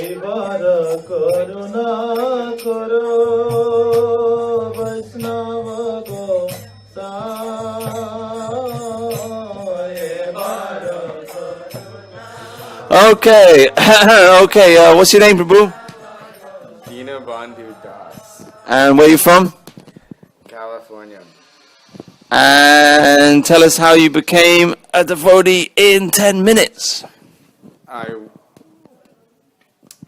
এবার করুণা করো বৈষ্ণব গো Okay, okay, what's your name, Prabhu? Dina Bandhu Prabhu, And where are you from? California. And tell us how you became a devotee in 10 minutes. I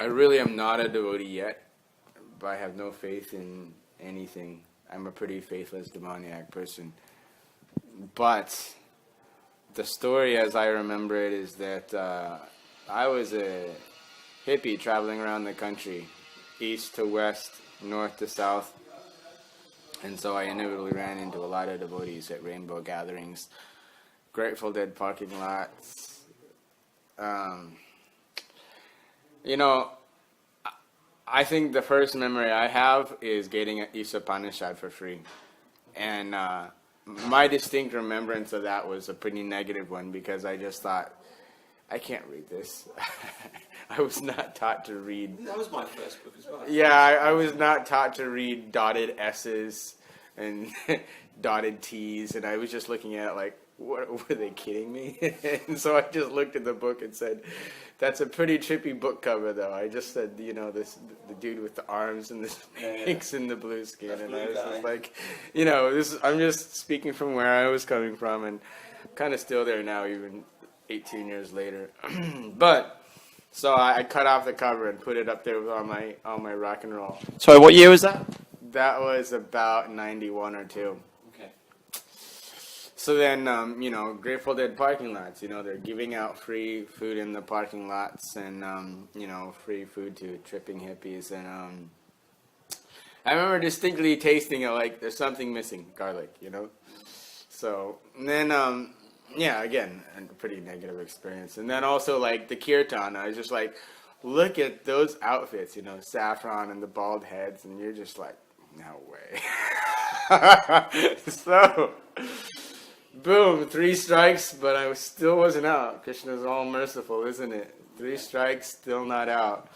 really am not a devotee yet, but I have no faith in anything. I'm a pretty faithless, demoniac person. But the story, as I remember it, is that I was a hippie traveling around the country, east to west, north to south. And so I inevitably ran into a lot of devotees at rainbow gatherings, Grateful Dead parking lots. I think the first memory I have is getting an Upanishad for free. And my distinct remembrance of that was a pretty negative one because I just thought, I can't read this. I was not taught to read. That was my first book as well. Yeah, I was not taught to read dotted S's and dotted T's, and I was just looking at it like, what, were they kidding me? And so I just looked at the book and said, that's a pretty trippy book cover, though. I just said, the dude with the arms and the snakes and the blue skin, that's and I was just like, I'm just speaking from where I was coming from, and kind of still there now, even 18 years later. But so I cut off the cover and put it up there with all my rock and roll. Sorry, what year was that? That was about 91 or 2. Okay. So then, Grateful Dead parking lots, they're giving out free food in the parking lots and, free food to tripping hippies. And I remember distinctly tasting it like there's something missing, garlic, So, and then, again, a pretty negative experience. And then also, like, the kirtan, I was just like, look at those outfits, saffron and the bald heads, and you're just like, no way. So, boom, 3 strikes, but I still wasn't out. Krishna's all merciful, isn't it? 3 strikes, still not out.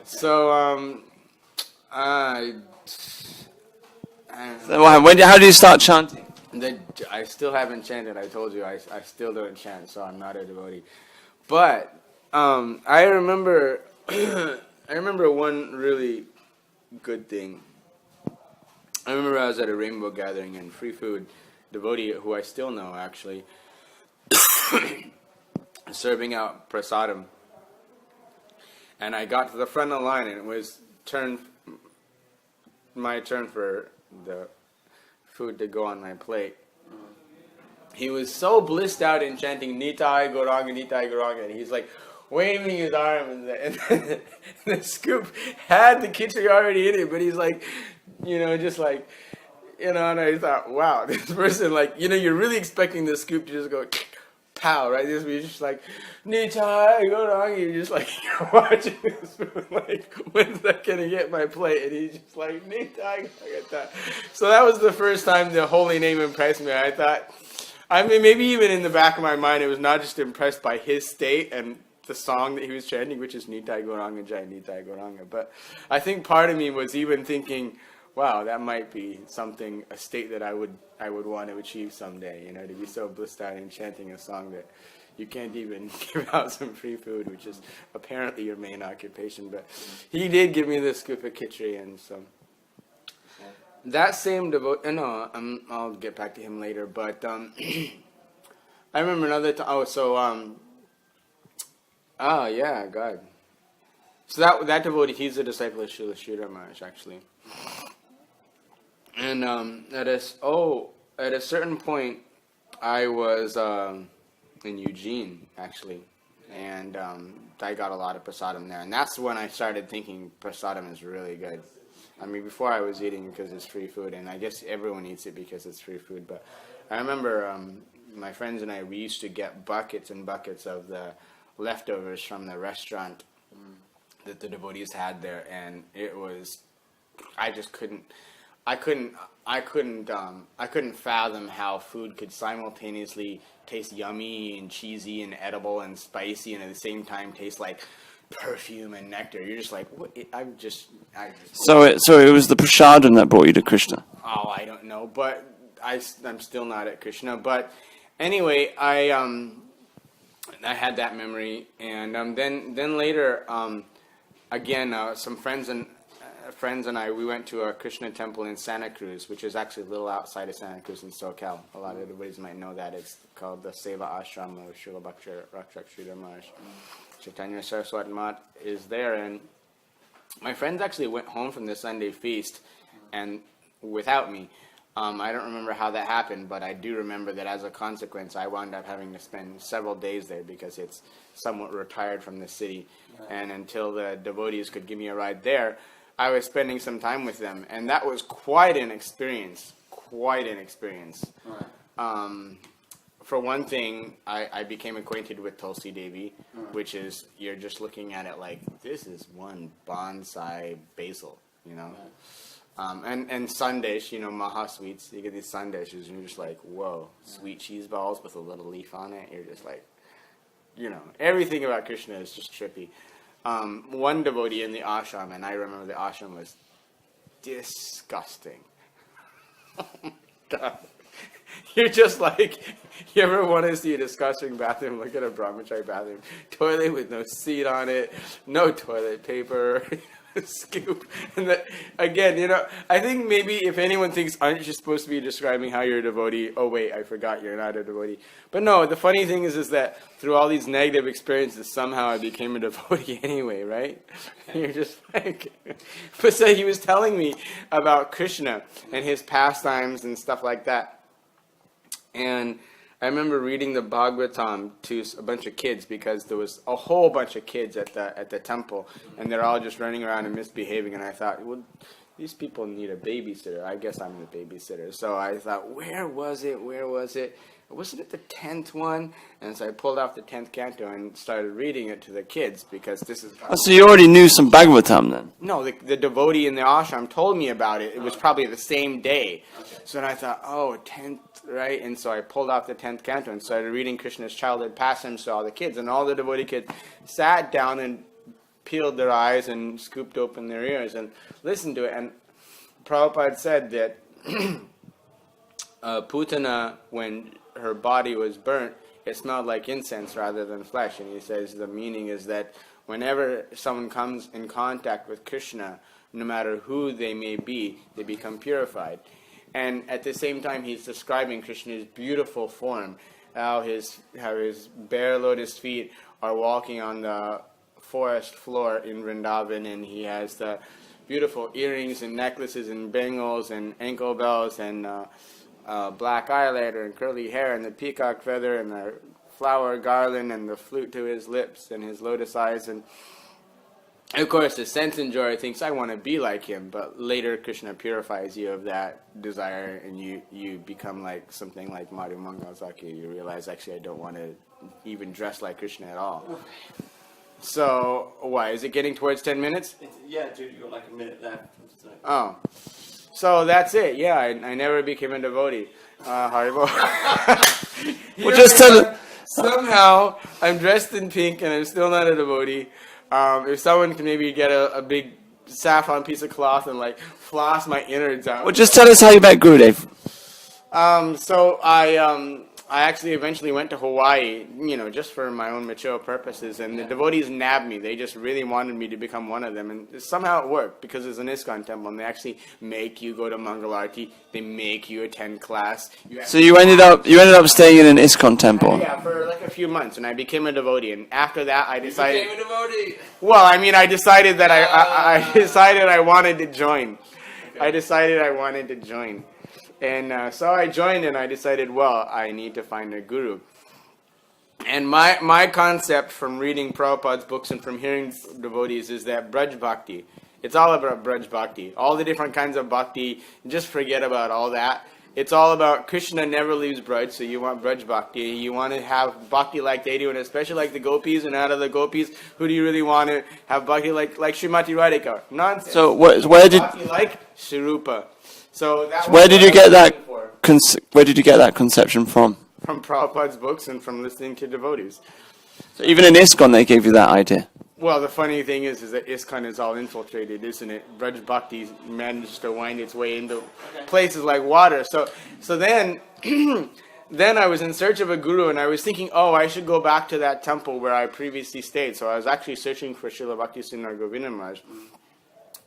So, How did you start chanting? I still haven't chanted. I told you, I still don't chant, so I'm not a devotee. But I remember one really good thing. I remember I was at a rainbow gathering and free food devotee, who I still know actually, serving out prasadam. And I got to the front of the line, and it was my turn for the food to go on my plate. He was so blissed out in chanting Nitai Gauranga, Nitai Gauranga, and he's like waving his arm, and the scoop had the khichdi already in it, but he's like, just like, and I thought, wow, this person, like, you're really expecting the scoop to just go pow, right? This was just like, Nitai Gauranga, you're just like, you're watching this spoon, like, when's that gonna get my plate? And he's just like, Nitai Gauranga. So that was the first time the holy name impressed me. I thought, maybe even in the back of my mind, it was not just impressed by his state and the song that he was chanting, which is Nitai Gauranga Jai, Nitai Gauranga. But I think part of me was even thinking, wow, that might be something, a state that I would want to achieve someday, to be so blissed out in chanting a song that you can't even give out some free food, which is apparently your main occupation. But he did give me this scoop of khichdi, and so that same devotee, I'll get back to him later, but I remember another time, God. So that devotee, he's a disciple of Srila Sridhar Maharaj, actually. And at a certain point, I was in Eugene, actually, and I got a lot of prasadam there. And that's when I started thinking prasadam is really good. I mean, before I was eating because it's free food, and I guess everyone eats it because it's free food. But I remember my friends and I, we used to get buckets and buckets of the leftovers from the restaurant that the devotees had there, and it was, I couldn't fathom how food could simultaneously taste yummy and cheesy and edible and spicy, and at the same time taste like perfume and nectar. You're just like, what? So it was the prasadam that brought you to Krishna. Oh, I don't know, but I'm still not at Krishna. But anyway, I had that memory, and then later, again, some friends and I, we went to a Krishna temple in Santa Cruz, which is actually a little outside of Santa Cruz in SoCal. A lot of everybody might know that. It's called the Seva Ashram of Srila Bhakti Rakshak Sridhar Maharaj. Chaitanya Saraswati Mat is there, and my friends actually went home from the Sunday feast and without me. I don't remember how that happened, but I do remember that as a consequence, I wound up having to spend several days there because it's somewhat retired from the city. Right. And until the devotees could give me a ride there, I was spending some time with them. And that was quite an experience. Right. For one thing, I became acquainted with Tulsi Devi, which is, you're just looking at it like, this is one bonsai basil, you know. Right. And sundaes, maha sweets. You get these sundaes, and you're just like, whoa, sweet cheese balls with a little leaf on it. You're just like, everything about Krishna is just trippy. One devotee in the ashram, and I remember the ashram was disgusting. Oh my God. You're just like, you ever want to see a disgusting bathroom? Look at a brahmachari bathroom. Toilet with no seat on it, no toilet paper. Scoop. And that, again, I think maybe if anyone thinks, aren't you supposed to be describing how you're a devotee? Oh wait, I forgot you're not a devotee. But no, the funny thing is that through all these negative experiences, somehow I became a devotee anyway, right? And you're just like, but so he was telling me about Krishna and his pastimes and stuff like that. And I remember reading the Bhagavatam to a bunch of kids because there was a whole bunch of kids at the temple, and they're all just running around and misbehaving. And I thought, well, these people need a babysitter. I guess I'm the babysitter. So I thought, where was it? Wasn't it the 10th one? And so I pulled off the 10th canto and started reading it to the kids because this is... Oh, so you already knew some Bhagavatam then? No, the devotee in the ashram told me about it. It was probably the same day. Okay. So then I thought, 10th, right? And so I pulled off the 10th canto and started reading Krishna's childhood pastimes to all the kids. And all the devotee kids sat down and peeled their eyes and scooped open their ears and listened to it. And Prabhupada said that Putana, when her body was burnt, it smelled like incense rather than flesh. And he says the meaning is that whenever someone comes in contact with Krishna, no matter who they may be, they become purified. And at the same time, he's describing Krishna's beautiful form, how his bare lotus feet are walking on the forest floor in Vrindavan, and he has the beautiful earrings and necklaces and bangles and ankle bells and black eyeliner and curly hair and the peacock feather and the flower garland and the flute to his lips and his lotus eyes. And of course the sense enjoyer thinks, I want to be like him, but later Krishna purifies you of that desire and you become like something like Madhu Mangalsaki. You realize, actually, I don't want to even dress like Krishna at all. Okay. So, why? Is it getting towards 10 minutes? Yeah, dude, you got like a minute left. Oh. So that's it. Yeah, I never became a devotee. Haribo. Well, just tell... Somehow, I'm dressed in pink and I'm still not a devotee. If someone can maybe get a big saffron piece of cloth and like floss my innards out. Well, just tell us how you met Gurudev. So I actually eventually went to Hawaii, just for my own mature purposes, and the devotees nabbed me. They just really wanted me to become one of them, and somehow it worked because it's an ISKCON temple, and they actually make you go to Mangalarti. They make you attend class. So you ended up staying in an ISKCON temple. Yeah, for like a few months, and I became a devotee. And after that, I decided. You became a devotee. Well, I decided that I decided I wanted to join. Okay. I decided I wanted to join. And so I joined, and I decided, well, I need to find a guru. And my concept from reading Prabhupada's books and from hearing devotees is that Braj Bhakti, it's all about Braj Bhakti. All the different kinds of Bhakti, just forget about all that. It's all about Krishna never leaves Braj, so you want Braj Bhakti. You want to have Bhakti like they do, and especially like the gopis, and out of the gopis, who do you really want to have Bhakti like Srimati Radhika? Nonsense. So where did... Bhakti like Shirupa. So where did you get that? Where did you get that conception from? From Prabhupada's books and from listening to devotees. So even in ISKCON, they gave you that idea. Well, the funny thing is that ISKCON is all infiltrated, isn't it? Braj Bhakti managed to wind its way into places like water. So then, then I was in search of a guru, and I was thinking, oh, I should go back to that temple where I previously stayed. So I was actually searching for Srila Bhaktisiddhanta Govinda Maharaj.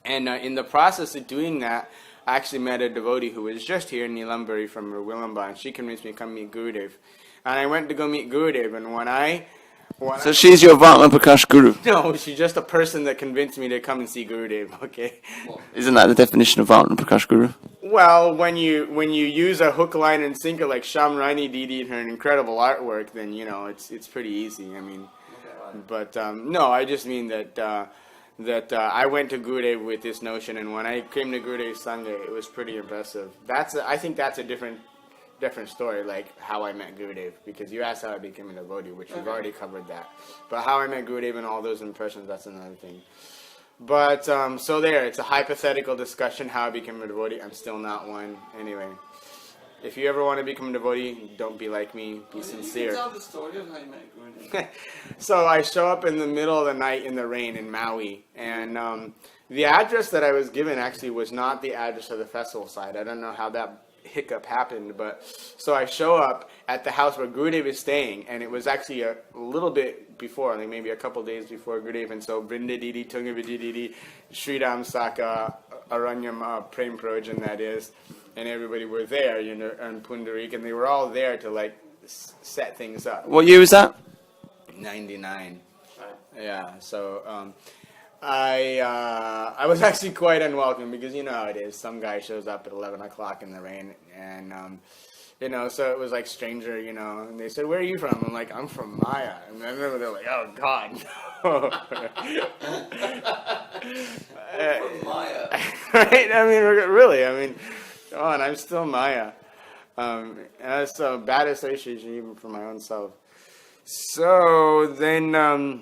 And in the process of doing that, I actually met a devotee who was just here in Nilambari from Willamba, and she convinced me to come meet Gurudev. And I went to go meet Gurudev, and So she's your Vatman Prakash Guru. No, she's just a person that convinced me to come and see Gurudev, okay? Isn't that the definition of Vatman Prakash Guru? Well, when you use a hook, line, and sinker like Shamrani Didi and her incredible artwork, then, it's pretty easy. I mean, but no, I just mean that I went to Gurudev with this notion, and when I came to Gurudev's Sangha, it was pretty impressive. I think that's a different story, like how I met Gurudev, because you asked how I became a devotee, which we've already covered that. But how I met Gurudev and all those impressions, that's another thing. But, so there, it's a hypothetical discussion how I became a devotee. I'm still not one. Anyway, if you ever want to become a devotee, don't be like me, be sincere. You can tell the story of how you met Gurudev. So I show up in the middle of the night in the rain in Maui, and the address that I was given actually was not the address of the festival site. I don't know how that hiccup happened, but so I show up at the house where Gurudev is staying, and it was actually a little bit before, like maybe a couple days before Gurudev, and so Brinda Didi, Tunga Vididi, Sridham Saka, Aranyam Prem Projan, that is, and everybody were there, and Pundarik, and they were all there to like set things up. What year was that? 99. Yeah, so I was actually quite unwelcome, because you know how it is. Some guy shows up at 11 o'clock in the rain, and so it was like stranger, and they said, "Where are you from?" I'm like, "I'm from Maya." And I remember they're like, "Oh God, no." From Maya. Right? I mean, really, come on, I'm still Maya. And that's a bad association even for my own self. So then, I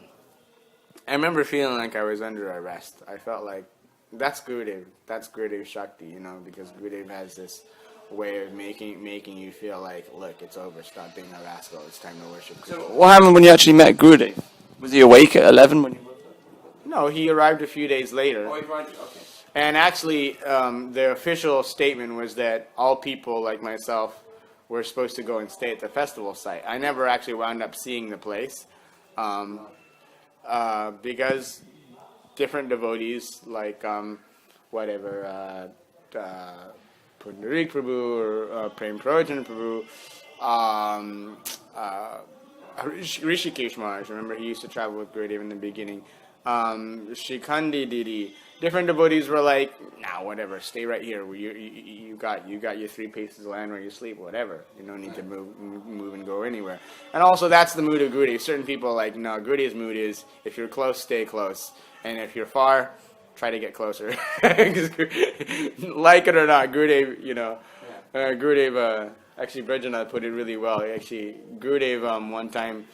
remember feeling like I was under arrest. I felt like, that's Gurudev Shakti, because Gurudev has this way of making you feel like, look, it's over, stop being a rascal, it's time to worship. So what happened when you actually met Gurudev? Was he awake at 11 when you woke up? No, he arrived a few days later. Oh, he arrived, okay. And actually, the official statement was that all people like myself were supposed to go and stay at the festival site. I never actually wound up seeing the place. Because different devotees, like Pundarik Prabhu or Prem Projan Prabhu, Rishikesh Maharaj, remember he used to travel with Gurudev in the beginning, Shikandi Didi, different devotees were like, nah, whatever, stay right here. You got your 3 paces of land where you sleep, whatever. You don't need to move and go anywhere. And also, that's the mood of Gurudev. Certain people are like, no, Gurudev's mood is, if you're close, stay close. And if you're far, try to get closer. Like it or not, Gurudev, Gurudev, actually, Brajanath put it really well. Actually, Gurudev, one time,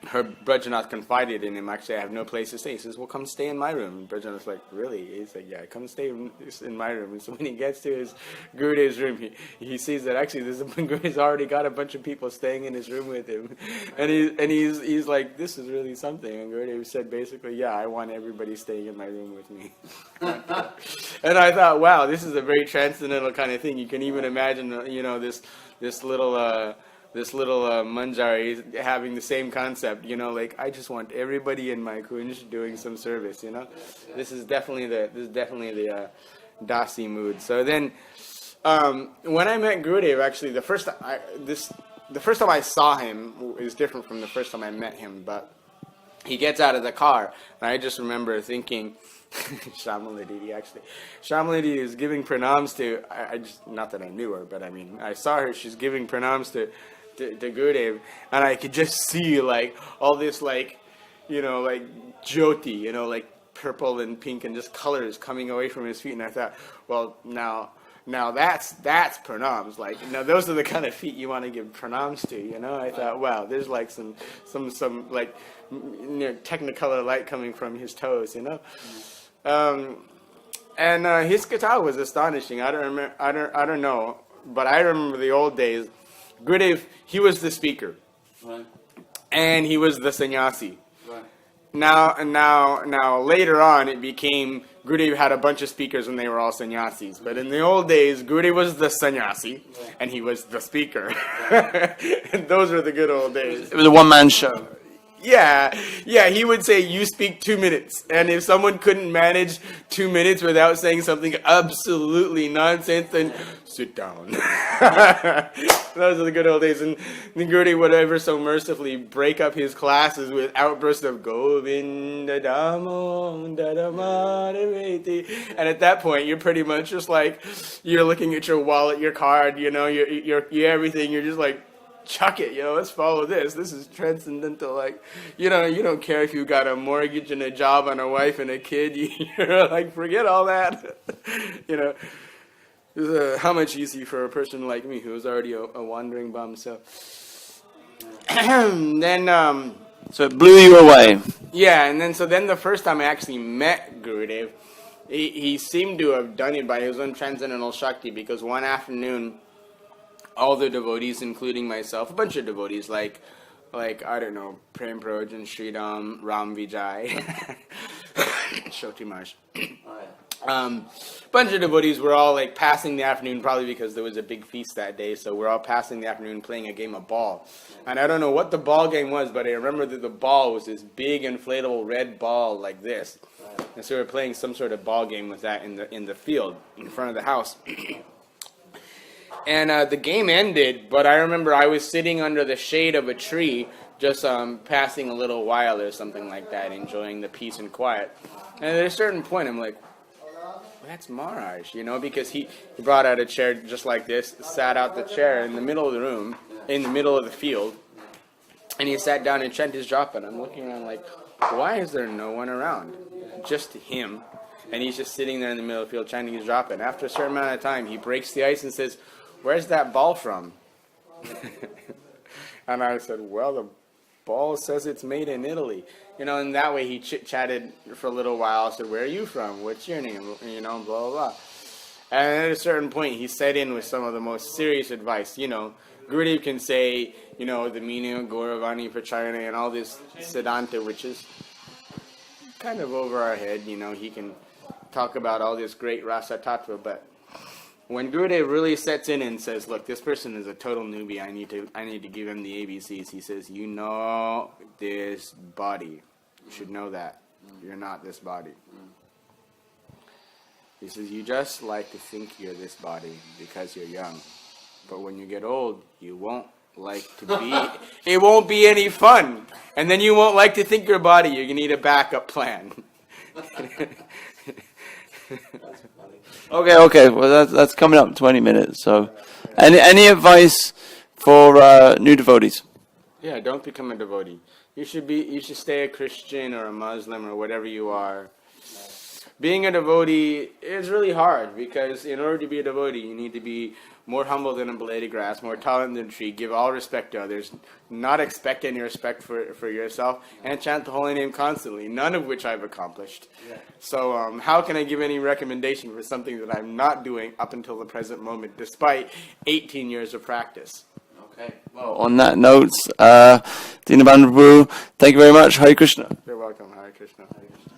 her Brajanath confided in him, actually, I have no place to stay. He says, well, come stay in my room. And Brajanath's like, really? He's like, yeah, come stay in my room. And so when he gets to his Gurudev's room, he sees that actually Gurudev already got a bunch of people staying in his room with him. And he's like, this is really something. And Gurudev said basically, yeah, I want everybody staying in my room with me. And I thought, wow, this is a very transcendental kind of thing. You can even imagine, this little Manjari having the same concept, like I just want everybody in my kunj doing some service, This is definitely the Dasi mood. So then, when I met Gurudev, actually the first time I saw him is different from the first time I met him, but he gets out of the car, and I just remember thinking, Shamala Didi is giving pranams to, not that I knew her, but I saw her, she's giving pranams to Gurudev, and I could just see like all this like jyoti, like purple and pink and just colors coming away from his feet, and I thought, well, now that's pranams, like those are the kind of feet you want to give pranams to, I thought, wow, there's like some like technicolor light coming from his toes, and his katha was astonishing. I don't know, but I remember the old days. Gurudev, he was the speaker, right, and he was the sannyasi, right. Now, later on, it became Gurudev had a bunch of speakers and they were all sannyasis. But in the old days, Gurudev was the sannyasi and he was the speaker. And those were the good old days. It was a one-man show. Yeah, he would say, you speak 2 minutes. And if someone couldn't manage 2 minutes without saying something absolutely nonsense, then sit down. Those are the good old days. And the Gurudev would ever so mercifully break up his classes with outbursts of Govinda Damo Dadamadaveti. And at that point, you're pretty much just like, you're looking at your wallet, your card, your everything. You're just like, chuck it, let's follow this. This is transcendental. Like, you don't care if you got a mortgage and a job and a wife and a kid. You're like, forget all that. How much easy for a person like me who was already a wandering bum. So then, So it blew you away. yeah, and then the first time I actually met Gurudev, he seemed to have done it by his own transcendental Shakti, because one afternoon, all the devotees, including myself, a bunch of devotees, like I don't know, Prem Projan, Sridham, Ram Vijay, Shotimash. Bunch of devotees were all like passing the afternoon, probably because there was a big feast that day, so we're all passing the afternoon playing a game of ball. And I don't know what the ball game was, but I remember that the ball was this big inflatable red ball like this. And so we were playing some sort of ball game with that in the field in front of the house. And the game ended, but I remember I was sitting under the shade of a tree, just passing a little while or something like that, enjoying the peace and quiet. And at a certain point, I'm like, that's Maharaj, because he brought out a chair just like this, sat out the chair in the middle of the room, in the middle of the field, and he sat down and chanted his japa. And I'm looking around like, why is there no one around? Just him. And he's just sitting there in the middle of the field chanting his japa. And after a certain amount of time, he breaks the ice and says, where's that ball from? And I said, well, the ball says it's made in Italy. And that way he chit-chatted for a little while. I said, where are you from? What's your name? Blah, blah, blah. And at a certain point, he set in with some of the most serious advice. Gurudev can say, the meaning of Gauravani Prachayana and all this Siddhanta, which is kind of over our head. He can talk about all this great Rasa Tattva, but when Gurudev really sets in and says, look, this person is a total newbie, I need to give him the ABCs, he says, this body. You should know that. You're not this body. He says, you just like to think you're this body because you're young. But when you get old, you won't like to be, it won't be any fun. And then you won't like to think your body. You're going to need a backup plan. Okay. Well, that's coming up in 20 minutes. So, any advice for new devotees? Yeah, don't become a devotee. You should stay a Christian or a Muslim or whatever you are. Being a devotee is really hard, because in order to be a devotee, you need to be more humble than a blade of grass, more tolerant than a tree, give all respect to others, not expect any respect for yourself, and chant the holy name constantly, none of which I've accomplished. Yeah. So how can I give any recommendation for something that I'm not doing up until the present moment, despite 18 years of practice? Okay. Well, on that note, Dina Bandhu Prabhu, thank you very much. Hare Krishna. You're welcome. Hare Krishna. Hare Krishna.